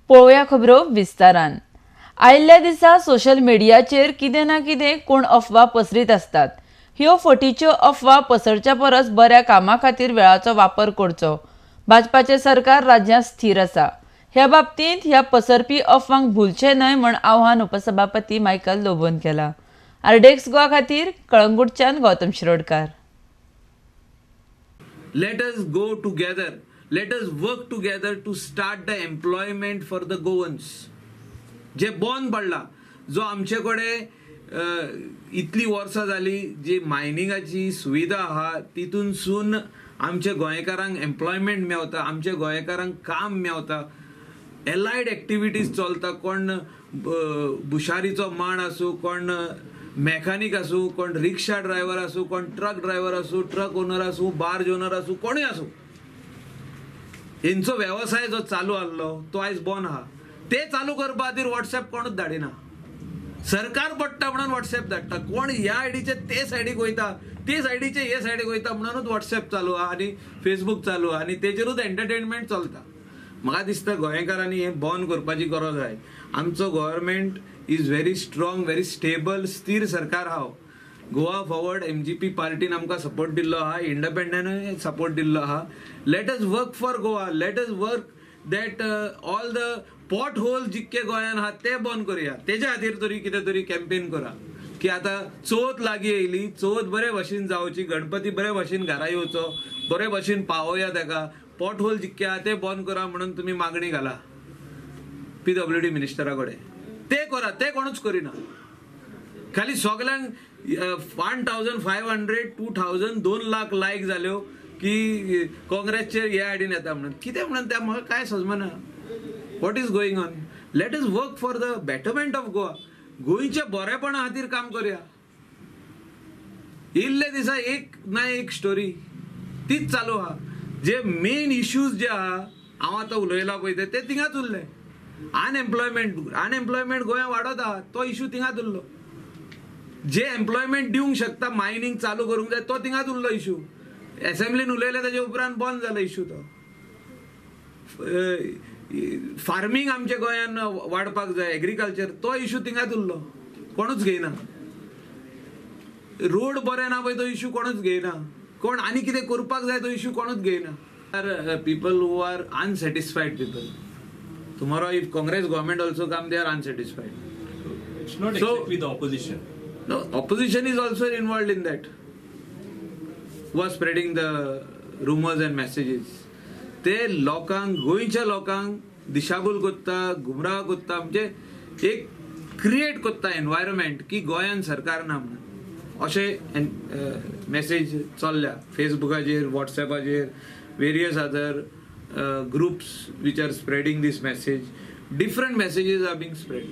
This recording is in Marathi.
पळोवया खबरो विस्तारान। आयल्ल्या दिसा सोशल मिडियाचेर कितें ना कितें कोण अफवा पसरीत असतात। ह्यो फटीच्यो अफवा पसरच्या परस बऱ्या कामा खातीर वेळाचो वापर करचो। भाजपाचे सरकार राज्यांत स्थिर आसा। ह्या बाबतींत ह्या पसरपी अफवांक भुलचे न्हय म्हण आव्हान उपसभापती मायकल लोबोन केला। आरडेक्स गोवा खातीर कळंगूटच्यान Gautam Shirodkar. Let us go together. Let us work together to start the employment for the Goans. जे बंद पडला, जो आमचे कडेन इतली वर्सां जाली जी मायनिंगाची सुविधा आहा तितूनसून आमचे गोंयकारांक एम्प्लॉयमेंट मेवता, आमचे गोंयकारांक काम मेवता, एलायड एक्टिविटीज चलता। कोण बुशारीचो मांड आसूं, कोण मॅकॅनिक आसूं, कोण रिक्षा ड्रायव्हर आसूं, कोण ट्रक ड्रायव्हर आसूं, ट्रक ओनर आसूं, बार्ज ओनर आसूं, कोणूय आसूं, हेंचो वेवसाय जो चालू आसलो तो आयज बंद आहा। ते चालू करपा खातीर व्हॉट्सएप कोणूच धाडिना। सरकार पडटा म्हणून व्हॉट्सएप धाडटा। कोण ह्या आयडीचे ते सायडीक वयता, ते सायडीचे हे सायडीक वयता म्हणूनच व्हॉट्सएप चालू आहा आनी फेसबूक चालू आहा आनी तेजेरूच एंटरटेनमेंट चलता। म्हाका दिसता गोंयकारांनी हें बंद करपाची गरज आसा। आमचो government is very strong, very stable, स्थिर सरकार आहा। गोवा फॉरवर्ड MGP पार्टीन आमकां सपोर्ट दिल्लो आहा, इंडिपेंडंटूय सपोर्ट दिल्लो आहा। Let us work for Goa, let us work that all the pot hole जितके गोंयान आहात ते बंद करुया। तेज्या खातीर तरी कितें तरी कॅम्पेन करा की आतां चवथ लागीं येयली, चवथ बरे भाशेन जावची, गणपती बरे भाशेन घरा येवचो, बरे भाशेन पावोया ताका। पॉट होल जितके आहा ते बंद करा म्हणून तुमी मागणी घाला PWD मिनिस्टरा कडेन। ते करा, ते कोणूच करिना। खाली सगळ्यांक 1500, 2000, 2 लाख लायक जाल्यो की काँग्रेसचे हे आयडीन येता म्हणून। कितें म्हणून त्या म्हाका काय समजना। What is going on? Let is work for the betterment of Goa. गोंयच्या बरेपणा खातीर काम करुया। इल्ले दिसा एक ना एक स्टोरी तीच चालू आहा। जे मेन इश्यूज जे आहा हांव आतां उलयला पळय ते थिंगाच उरले। अनएम्प्लॉयमेंट गोंयांत वाडत आहा तो इश्यू थिंगाच उरलो। जे एम्प्लॉयमेंट दिवंक शकता, मायनिंग चालू करूंक जाय तो थिंगाच उरलो इश्यू। असेंब्लीन उलयले तेजे उपरांत बंद जालो इश्यू तो। फार्मिंग आमच्या गोंयान वाडपाक जाय, एग्रीकल्चर तो इश्यू थिंगाच उरलो, कोणूच घेयना। रोड बरे ना पळय तो इश्यू कोणूच घेयना। कोण आनी कितें करपाक जाय तो इश्यू कोणूच घेयना। People who are unsatisfied people, tomorrow if Congress government also come, they are unsatisfied. It's not exactly the opposition. No, opposition is also involved in that, who are spreading the rumors and messages. ते लोकांक, गोंयच्या लोकांक दिशाभूल कोत्ता, गुमराह कोत्ता, म्हणजे एक क्रिएट कोत्ता एनवायरमेंट की गोंयान सरकार ना म्हणून अशें मेसेज चल्ल्या फेसबुकाचेर, व्हॉट्सएपाचेर, various other groups which are spreading this message. Different messages are being spread.